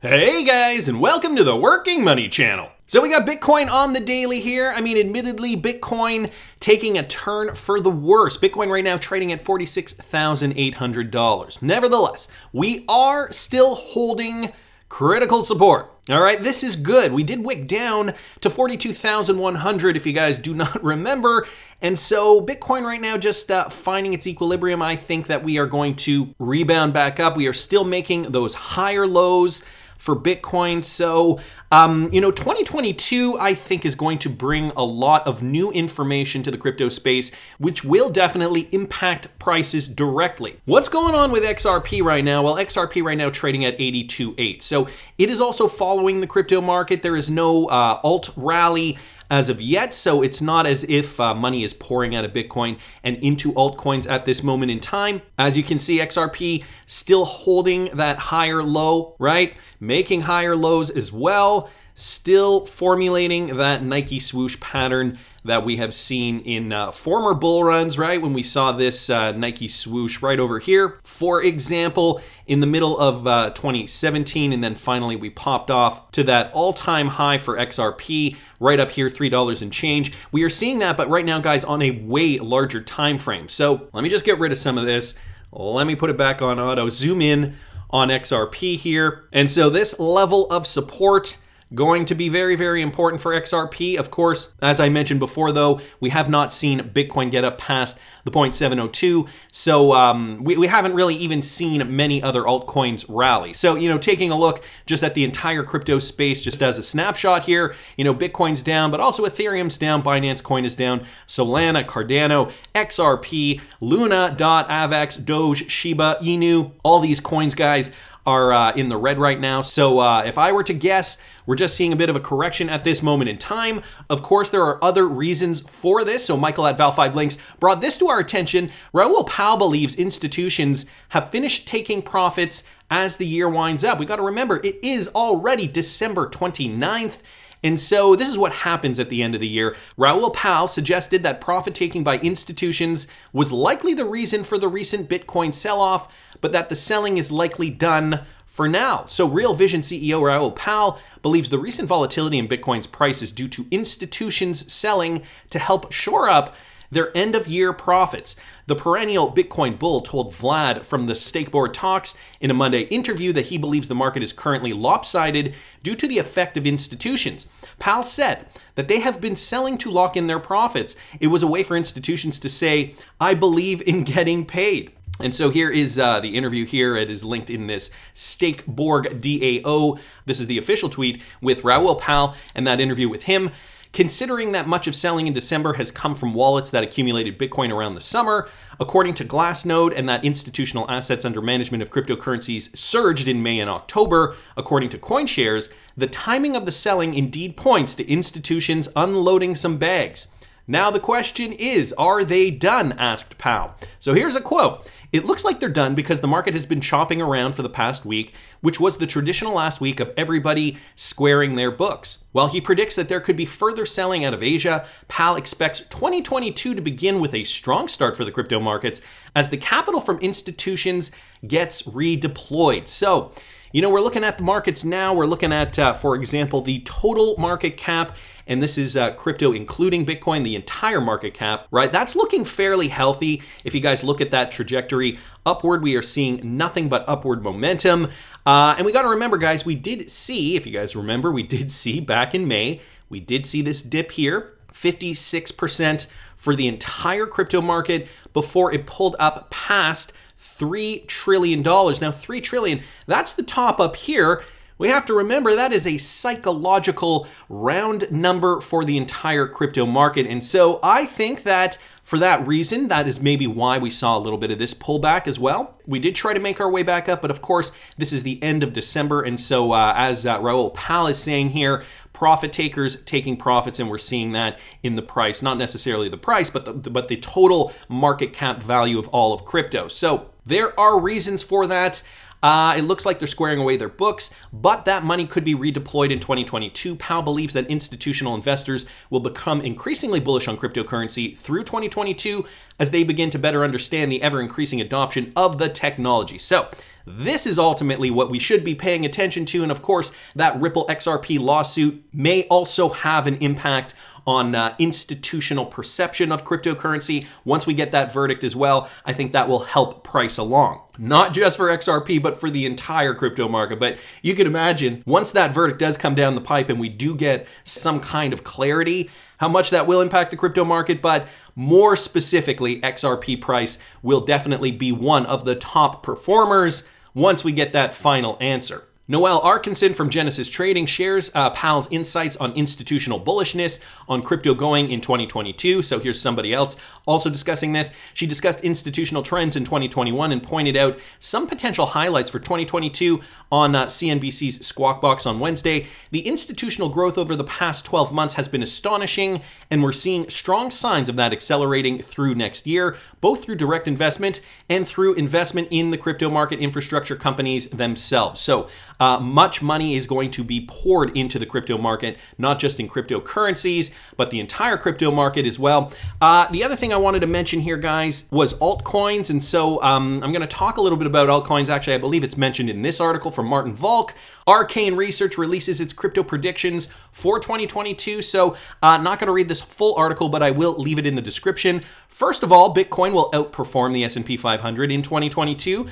Hey guys, and welcome to the Working Money channel. So we got Bitcoin on the daily here. I mean, admittedly, Bitcoin taking a turn for the worse. Bitcoin right now trading at $46,800. Nevertheless, we are still holding critical support. All right, this is good. We did wick down to 42,100 if you guys do not remember. And so Bitcoin right now just finding its equilibrium. I think that we are going to rebound back up. We are still making those higher lows for Bitcoin. So, 2022, I think, is going to bring a lot of new information to the crypto space, which will definitely impact prices directly. What's going on with XRP right now? Well, XRP right now trading at 82.8. So it is also following the crypto market. There is no alt rally as of yet, so it's not as if money is pouring out of Bitcoin and into altcoins at this moment in time. As you can see, XRP still holding that higher low, right? Making higher lows as well, still formulating that Nike swoosh pattern that we have seen in former bull runs, right? When we saw this Nike swoosh right over here, for example, in the middle of 2017, and then finally we popped off to that all-time high for XRP right up here, $3 and change. We are seeing that, but right now, guys, on a way larger time frame. So let me just get rid of some of this. Let me put it back on auto, zoom in on XRP here. And so this level of support going to be very, very important for XRP. Of course, as I mentioned before, though, we have not seen Bitcoin get up past the 0.702. So we haven't really even seen many other altcoins rally. So, taking a look just at the entire crypto space, just as a snapshot here, Bitcoin's down, but also Ethereum's down, Binance Coin is down, Solana, Cardano, XRP, Luna, DOT, AVAX, Doge, Shiba, Inu, all these coins, guys, are in the red right now. So if I were to guess, we're just seeing a bit of a correction at this moment in time. Of course, there are other reasons for this. So Michael at Val5Links brought this to our attention. Raoul Pal believes institutions have finished taking profits as the year winds up. We got to remember, it is already December 29th. And so this is what happens at the end of the year. Raoul Pal suggested that profit-taking by institutions was likely the reason for the recent Bitcoin sell-off, but that the selling is likely done for now. So Real Vision CEO Raoul Pal believes the recent volatility in Bitcoin's price is due to institutions selling to help shore up their end-of-year profits. The perennial Bitcoin bull told Vlad from the Stakeboard Talks in a Monday interview that he believes the market is currently lopsided due to the effect of institutions. Pal said that they have been selling to lock in their profits. It was a way for institutions to say, I believe in getting paid. And so here is the interview here. It is linked in this Stakeborg DAO. This is the official tweet with Raoul Pal and that interview with him. Considering that much of selling in December has come from wallets that accumulated Bitcoin around the summer, according to Glassnode, and that institutional assets under management of cryptocurrencies surged in May and October, according to CoinShares, the timing of the selling indeed points to institutions unloading some bags. Now the question is, are they done? Asked Pal. So here's a quote. It looks like they're done because the market has been chopping around for the past week, which was the traditional last week of everybody squaring their books. While he predicts that there could be further selling out of Asia, Pal expects 2022 to begin with a strong start for the crypto markets as the capital from institutions gets redeployed. So, we're looking at the markets now. We're looking at, for example, the total market cap. And this is crypto, including Bitcoin, the entire market cap, right? That's looking fairly healthy. If you guys look at that trajectory upward, we are seeing nothing but upward momentum. And we got to remember, guys, we did see, if you guys remember, we did see back in May, we did see this dip here, 56% for the entire crypto market before it pulled up past $3 trillion. Now, $3 trillion, that's the top up here. We have to remember that is a psychological round number for the entire crypto market. And so I think that for that reason, that is maybe why we saw a little bit of this pullback as well. We did try to make our way back up, but of course, this is the end of December. And so as Raoul Pal is saying here, profit takers taking profits, and we're seeing that in the price, not necessarily the price, but the total market cap value of all of crypto. So there are reasons for that. It looks like they're squaring away their books, but that money could be redeployed in 2022. Pal believes that institutional investors will become increasingly bullish on cryptocurrency through 2022 as they begin to better understand the ever-increasing adoption of the technology. So This is ultimately what we should be paying attention to. And of course, that Ripple XRP lawsuit may also have an impact on institutional perception of cryptocurrency. Once we get that verdict as well, I think that will help price along. Not just for XRP, but for the entire crypto market. But you can imagine, once that verdict does come down the pipe and we do get some kind of clarity, how much that will impact the crypto market. But more specifically, XRP price will definitely be one of the top performers once we get that final answer. Noelle Arkinson from Genesis Trading shares Pal's insights on institutional bullishness on crypto going in 2022. So here's somebody else also discussing this. She discussed institutional trends in 2021 and pointed out some potential highlights for 2022 on CNBC's Squawk Box on Wednesday. The institutional growth over the past 12 months has been astonishing, and we're seeing strong signs of that accelerating through next year, both through direct investment and through investment in the crypto market infrastructure companies themselves. So much money is going to be poured into the crypto market, not just in cryptocurrencies, but the entire crypto market as well. The other thing I wanted to mention here, guys, was altcoins. And so I'm going to talk a little bit about altcoins. Actually, I believe it's mentioned in this article from Martin Volk. Arcane Research releases its crypto predictions for 2022. So not going to read this full article, but I will leave it in the description. First of all, Bitcoin will outperform the S&P 500 in 2022.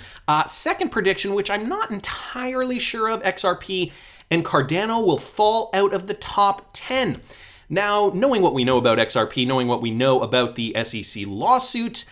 Second prediction, which I'm not entirely sure of, XRP and Cardano will fall out of the top 10. Now, knowing what we know about XRP, knowing what we know about the SEC lawsuit,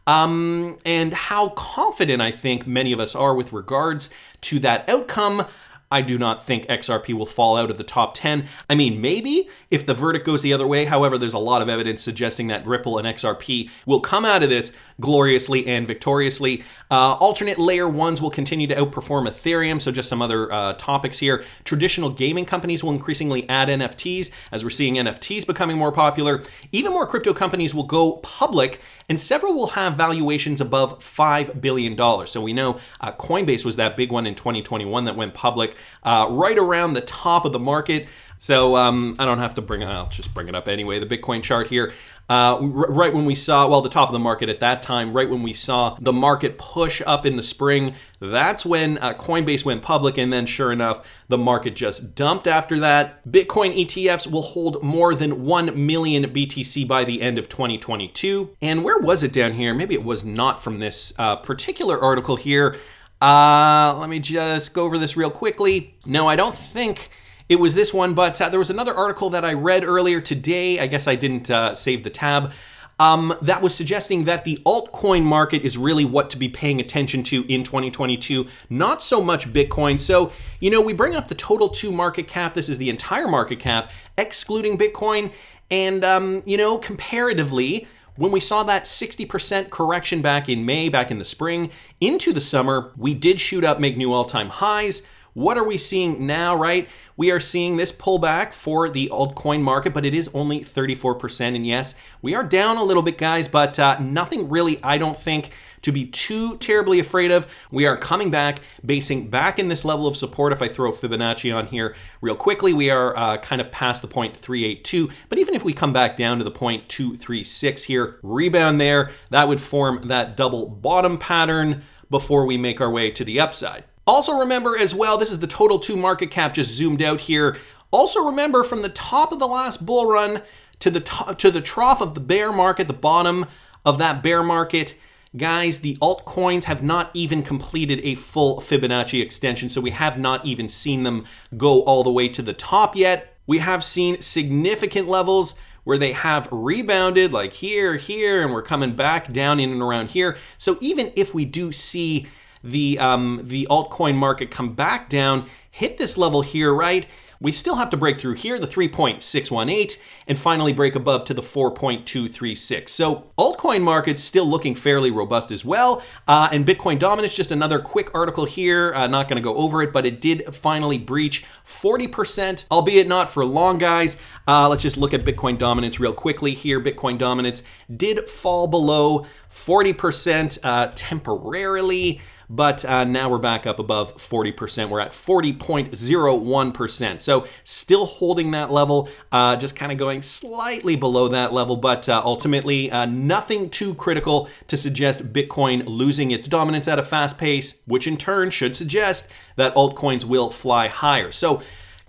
and how confident I think many of us are with regards to that outcome, I do not think XRP will fall out of the top 10. I mean, maybe if the verdict goes the other way. However, there's a lot of evidence suggesting that Ripple and XRP will come out of this gloriously and victoriously. Alternate layer ones will continue to outperform Ethereum. So just some other topics here. Traditional gaming companies will increasingly add NFTs, as we're seeing NFTs becoming more popular. Even more crypto companies will go public, and several will have valuations above $5 billion. So we know Coinbase was that big one in 2021 that went public right around the top of the market. So I don't have to I'll just bring it up anyway. The Bitcoin chart here, right when we saw, well, the top of the market at that time, right when we saw the market push up in the spring, that's when Coinbase went public. And then sure enough, the market just dumped after that. Bitcoin ETFs will hold more than 1 million BTC by the end of 2022. And where was it down here? Maybe it was not from this particular article here. Let me just go over this real quickly. No, I don't think it was this one, but there was another article that I read earlier today. I guess I didn't save the tab. That was suggesting that the altcoin market is really what to be paying attention to in 2022, not so much Bitcoin. So, we bring up the total 2 market cap. This is the entire market cap, excluding Bitcoin. And, comparatively, when we saw that 60% correction back in May, back in the spring, into the summer, we did shoot up, make new all-time highs. What are we seeing now, right? We are seeing this pullback for the altcoin market, but it is only 34%. And yes, we are down a little bit, guys, but nothing really, I don't think, to be too terribly afraid of. We are coming back, basing back in this level of support. If I throw Fibonacci on here real quickly, we are kind of past the 0.382. But even if we come back down to the 0.236 here, rebound there, that would form that double bottom pattern before we make our way to the upside. Also remember as well, this is the total 2 market cap just zoomed out here. Also remember, from the top of the last bull run to the trough of the bear market, the bottom of that bear market, guys, the altcoins have not even completed a full Fibonacci extension, so we have not even seen them go all the way to the top yet. We have seen significant levels where they have rebounded, like here, and we're coming back down in and around here. So even if we do see the altcoin market come back down, hit this level here, right? We still have to break through here, the 3.618, and finally break above to the 4.236. So altcoin market's still looking fairly robust as well. And Bitcoin dominance, just another quick article here. Not going to go over it, but it did finally breach 40%, albeit not for long, guys. Let's just look at Bitcoin dominance real quickly here. Bitcoin dominance did fall below 40% temporarily, but now we're back up above 40%. We're at 40.01%. So still holding that level, just kind of going slightly below that level, but ultimately nothing too critical to suggest Bitcoin losing its dominance at a fast pace, which in turn should suggest that altcoins will fly higher. So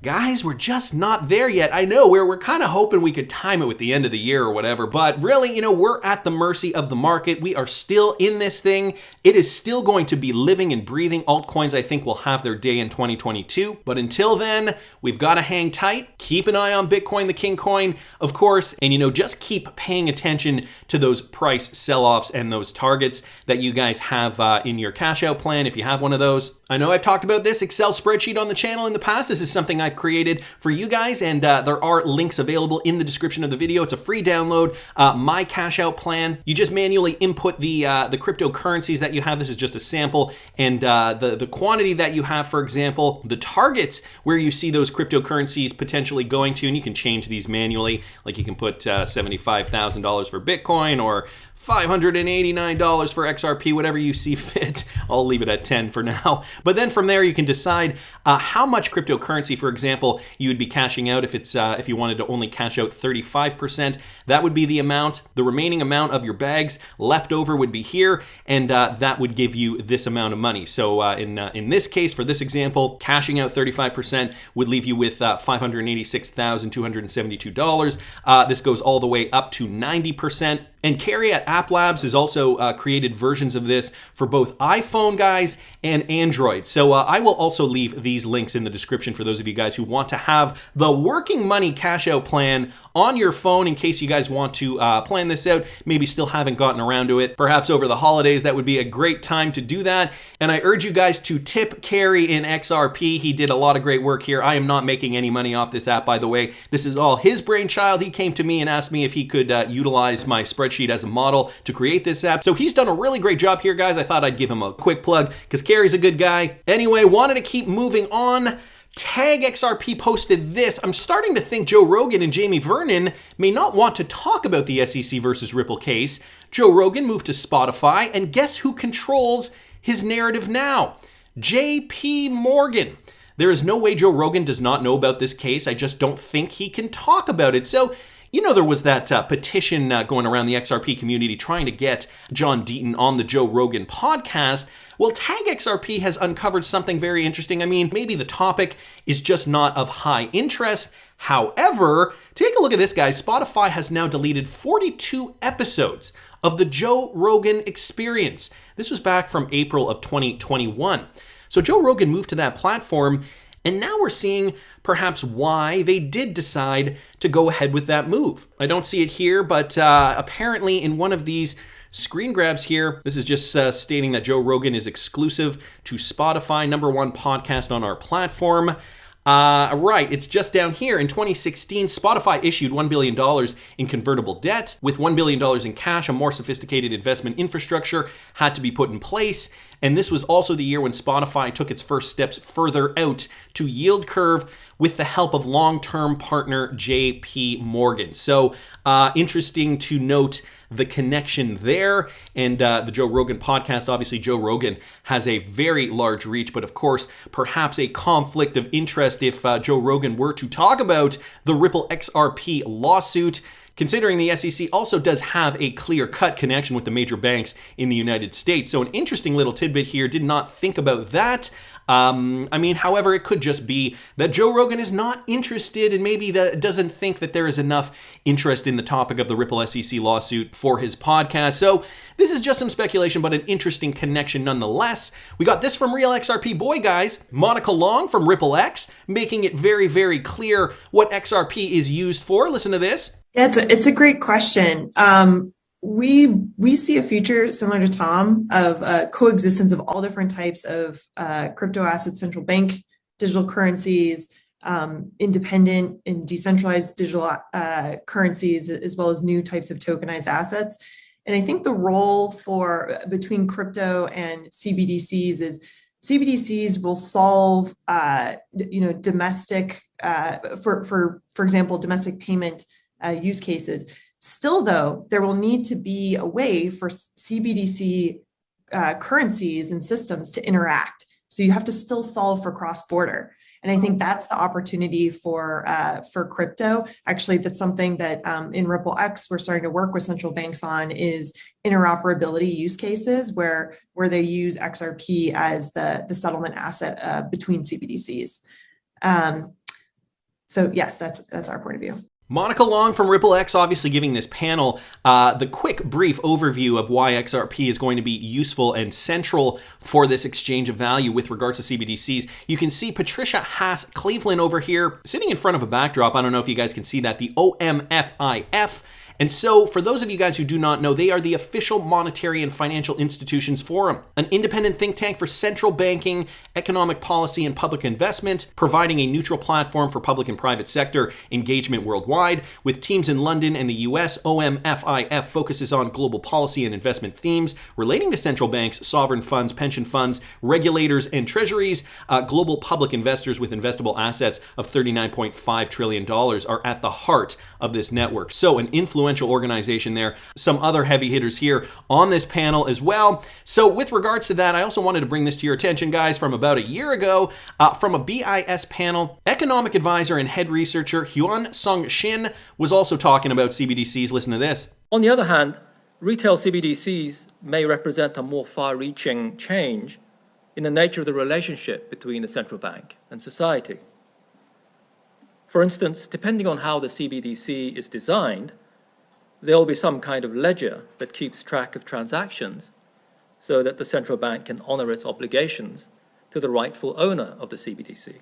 guys, we're just not there yet. I know we're kind of hoping we could time it with the end of the year or whatever, but really, we're at the mercy of the market. We are still in this thing. It is still going to be living and breathing. Altcoins, I think, will have their day in 2022. But until then, we've got to hang tight. Keep an eye on Bitcoin, the king coin, of course, and just keep paying attention to those price sell-offs and those targets that you guys have in your cash out plan, if you have one of those. I know I've talked about this Excel spreadsheet on the channel in the past. This is something I've created for you guys, and there are links available in the description of the video. It's a free download, my cash out plan. You just manually input the cryptocurrencies that you have. This is just a sample, and the quantity that you have, for example, the targets where you see those cryptocurrencies potentially going to, and you can change these manually. Like you can put $75,000 for Bitcoin or $589 for XRP, whatever you see fit. I'll leave it at 10 for now. But then from there, you can decide how much cryptocurrency, for example, you would be cashing out if you wanted to only cash out 35%. That would be the amount. The remaining amount of your bags left over would be here, and that would give you this amount of money. So in this case, for this example, cashing out 35% would leave you with $586,272. This goes all the way up to 90%. And Carrie at App Labs has also created versions of this for both iPhone guys and Android. So I will also leave these links in the description for those of you guys who want to have the working money cash out plan on your phone in case you guys want to plan this out, maybe still haven't gotten around to it. Perhaps over the holidays, that would be a great time to do that. And I urge you guys to tip Carrie in XRP. He did a lot of great work here. I am not making any money off this app, by the way. This is all his brainchild. He came to me and asked me if he could utilize my spreadsheet as a model to create this app. So he's done a really great job here, guys. I thought I'd give him a quick plug because Carrie's a good guy. Anyway, wanted to keep moving on. Tag XRP posted this. I'm starting to think Joe Rogan and Jamie Vernon may not want to talk about the SEC versus Ripple case. Joe Rogan moved to Spotify, and guess who controls his narrative now? JP Morgan. There is no way Joe Rogan does not know about this case. I just don't think he can talk about it. So there was that petition going around the XRP community trying to get John Deaton on the Joe Rogan podcast. Well, Tag XRP has uncovered something very interesting. I mean, maybe the topic is just not of high interest. However, take a look at this, guys. Spotify has now deleted 42 episodes of the Joe Rogan Experience. This was back from April of 2021. So Joe Rogan moved to that platform, and now we're seeing perhaps why they did decide to go ahead with that move. I don't see it here, but apparently in one of these screen grabs here, this is just stating that Joe Rogan is exclusive to Spotify, #1 podcast on our platform. Right, it's just down here. In 2016, Spotify issued $1 billion in convertible debt. With $1 billion in cash, a more sophisticated investment infrastructure had to be put in place. And this was also the year when Spotify took its first steps further out to yield curve with the help of long-term partner JP Morgan. So interesting to note the connection there. And the Joe Rogan podcast, obviously Joe Rogan has a very large reach, but of course, perhaps a conflict of interest if Joe Rogan were to talk about the Ripple XRP lawsuit, considering the SEC also does have a clear-cut connection with the major banks in the United States. So an interesting little tidbit here. Did not think about that. However, it could just be that Joe Rogan is not interested and maybe doesn't think that there is enough interest in the topic of the Ripple SEC lawsuit for his podcast. So this is just some speculation, but an interesting connection nonetheless. We got this from Real XRP Boy, guys. Monica Long from Ripple X, making it very, very clear what XRP is used for. Listen to this. Yeah, it's a great question. We see a future similar to Tom of coexistence of all different types of crypto assets, central bank digital currencies, independent and decentralized digital currencies, as well as new types of tokenized assets. And I think the role between crypto and CBDCs is CBDCs will solve domestic for example domestic payment use cases. Still, though, there will need to be a way for CBDC currencies and systems to interact. So you have to still solve for cross-border. And I think that's the opportunity for crypto. Actually, that's something that in Ripple X we're starting to work with central banks on is interoperability use cases where they use XRP as the settlement asset between CBDCs. So yes, that's our point of view. Monica Long from Ripple X obviously giving this panel the quick, brief overview of why XRP is going to be useful and central for this exchange of value with regards to CBDCs. You can see Patricia Haas Cleveland over here sitting in front of a backdrop. I don't know if you guys can see that, the OMFIF. And so, for those of you guys who do not know, they are the official Monetary and Financial Institutions Forum, an independent think tank for central banking, economic policy, and public investment, providing a neutral platform for public and private sector engagement worldwide. With teams in London and the US, OMFIF focuses on global policy and investment themes relating to central banks, sovereign funds, pension funds, regulators, and treasuries. Global public investors with investable assets of $39.5 trillion are at the heart of this network. So, an influential organization there. Some other heavy hitters here on this panel as well. So with regards to that, I also wanted to bring this to your attention, guys, from about a year ago, from a BIS panel. Economic advisor and head researcher Hyun Sung Shin was also talking about CBDCs. Listen to this. On the other hand, retail CBDCs may represent a more far-reaching change in the nature of the relationship between the central bank and society. For instance, depending on how the CBDC is designed, there will be some kind of ledger that keeps track of transactions so that the central bank can honor its obligations to the rightful owner of the CBDC.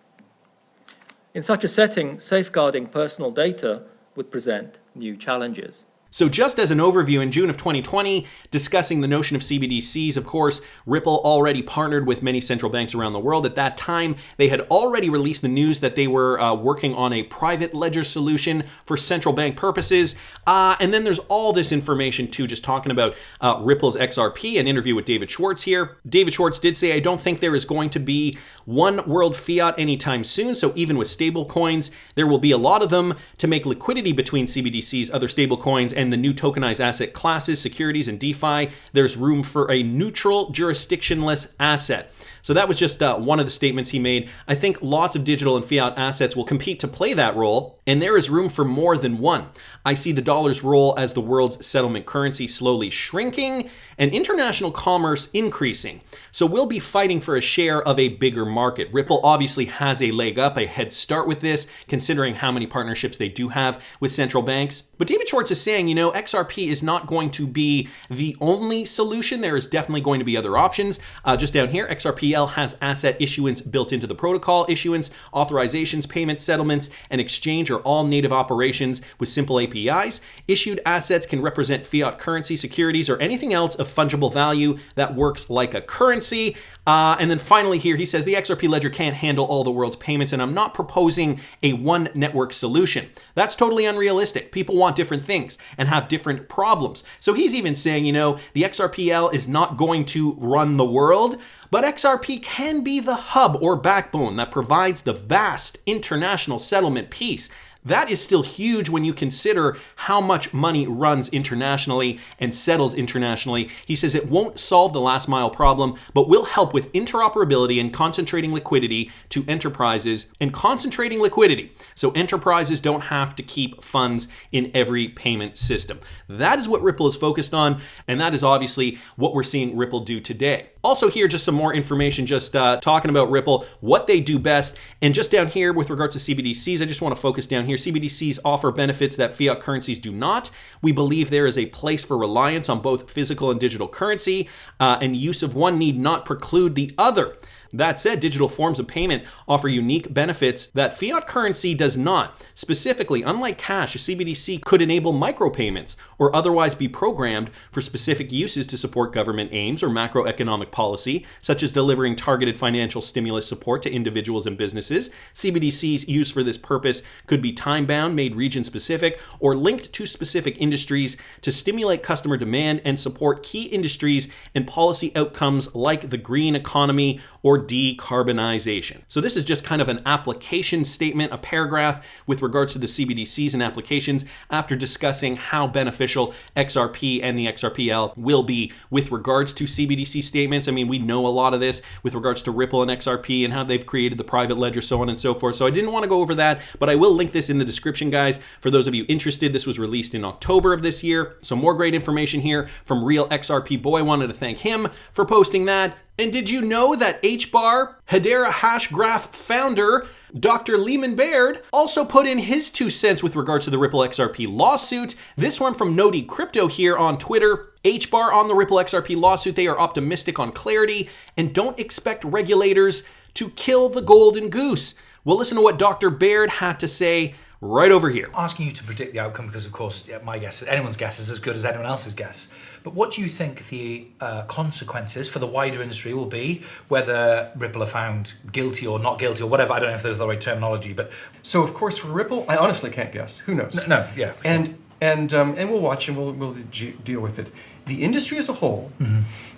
In such a setting, safeguarding personal data would present new challenges. So just as an overview, in June of 2020, discussing the notion of CBDCs, of course, Ripple already partnered with many central banks around the world. At that time, they had already released the news that they were working on a private ledger solution for central bank purposes. And then there's all this information too, just talking about Ripple's XRP, an interview with David Schwartz here. David Schwartz did say, I don't think there is going to be one world fiat anytime soon. So even with stable coins, there will be a lot of them to make liquidity between CBDCs, other stable coins, and the new tokenized asset classes, securities, and DeFi. There's room for a neutral, jurisdictionless asset. So that was just one of the statements he made. I think lots of digital and fiat assets will compete to play that role, and there is room for more than one. I see the dollar's role as the world's settlement currency slowly shrinking and international commerce increasing. So we'll be fighting for a share of a bigger market. Ripple obviously has a leg up, a head start with this, considering how many partnerships they do have with central banks. But David Schwartz is saying, you know, XRP is not going to be the only solution. There is definitely going to be other options. Just down here, XRPL has asset issuance built into the protocol. Issuance, authorizations, payments, settlements, and exchange are all native operations with simple APIs. Issued assets can represent fiat currency, securities, or anything else of fungible value that works like a currency. And then finally here, he says the XRP ledger can't handle all the world's payments, and I'm not proposing a one network solution. That's totally unrealistic. People want different things and have different problems. So he's even saying, you know, the XRPL is not going to run the world, but XRP can be the hub or backbone that provides the vast international settlement piece. That is still huge when you consider how much money runs internationally and settles internationally. He says it won't solve the last mile problem, but will help with interoperability and concentrating liquidity to enterprises and concentrating liquidity. So enterprises don't have to keep funds in every payment system. That is what Ripple is focused on, and that is obviously what we're seeing Ripple do today. Also here, just some more information, just talking about Ripple, what they do best. And just down here with regards to CBDCs, I just want to focus down here. CBDCs offer benefits that fiat currencies do not. We believe there is a place for reliance on both physical and digital currency, and use of one need not preclude the other. That said, digital forms of payment offer unique benefits that fiat currency does not. Specifically, unlike cash, a CBDC could enable micropayments or otherwise be programmed for specific uses to support government aims or macroeconomic policy, such as delivering targeted financial stimulus support to individuals and businesses. CBDCs used for this purpose could be time-bound, made region-specific, or linked to specific industries to stimulate customer demand and support key industries and policy outcomes like the green economy or decarbonization. So this is just kind of an application statement, a paragraph with regards to the CBDCs and applications after discussing how beneficial XRP and the XRPL will be with regards to CBDC statements. I mean, we know a lot of this with regards to Ripple and XRP and how they've created the private ledger, so on and so forth. So I didn't want to go over that, but I will link this in the description, guys, for those of you interested. This was released in October of this year. So more great information here from Real XRP Boy. Wanted to thank him for posting that. And did you know that HBAR, Hedera Hashgraph founder, Dr. Lehman Baird, also put in his 2 cents with regards to the Ripple XRP lawsuit? This one from Noti Crypto here on Twitter. HBAR on the Ripple XRP lawsuit, they are optimistic on clarity and don't expect regulators to kill the golden goose. We'll listen to what Dr. Baird had to say right over here. Asking you to predict the outcome because, of course, my guess, anyone's guess is as good as anyone else's guess. But what do you think the consequences for the wider industry will be, whether Ripple are found guilty or not guilty or whatever? I don't know if there's the right terminology, but... So, of course, for Ripple, I honestly can't guess. Who knows? No, yeah. And we'll watch and we'll deal with it. The industry as a whole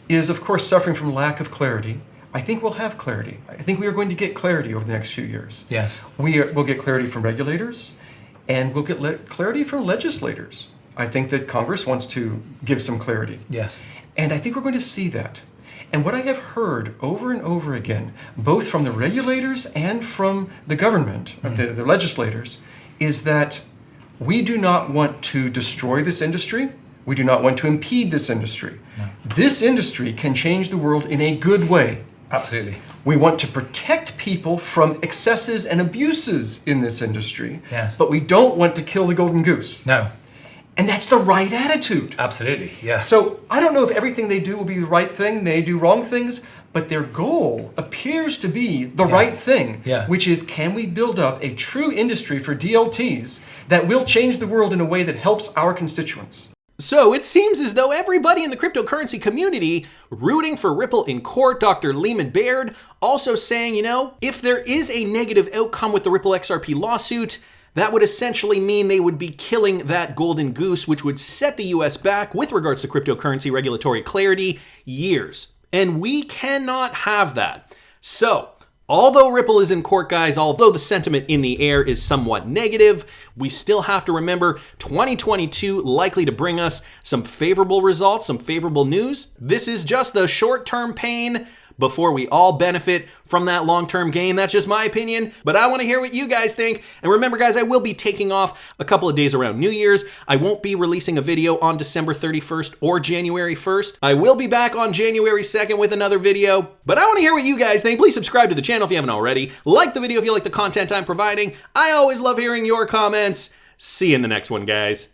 is, of course, suffering from lack of clarity. I think we'll have clarity. I think we are going to get clarity over the next few years. Yes. We'll get clarity from regulators, and we'll get clarity from legislators. I think that Congress wants to give some clarity. Yes. And I think we're going to see that. And what I have heard over and over again, both from the regulators and from the government, the legislators, is that we do not want to destroy this industry. We do not want to impede this industry. No. This industry can change the world in a good way. Absolutely. We want to protect people from excesses and abuses in this industry, Yes. but we don't want to kill the golden goose. No. And that's the right attitude. Absolutely, yeah. So I don't know if everything they do will be the right thing. They do wrong things, but their goal appears to be the right thing, which is, can we build up a true industry for DLTs that will change the world in a way that helps our constituents? So it seems as though everybody in the cryptocurrency community rooting for Ripple in court. Dr. Lehman Baird also saying, if there is a negative outcome with the Ripple XRP lawsuit, that would essentially mean they would be killing that golden goose, which would set the US back with regards to cryptocurrency regulatory clarity years. And we cannot have that. So, although Ripple is in court, guys, although the sentiment in the air is somewhat negative, we still have to remember 2022 likely to bring us some favorable results, some favorable news. This is just the short-term pain before we all benefit from that long-term gain. That's just my opinion, but I want to hear what you guys think. And remember, guys, I will be taking off a couple of days around New Year's. I won't be releasing a video on December 31st or January 1st. I will be back on January 2nd with another video, but I want to hear what you guys think. Please subscribe to the channel if you haven't already. Like the video if you like the content I'm providing. I always love hearing your comments. See you in the next one, guys.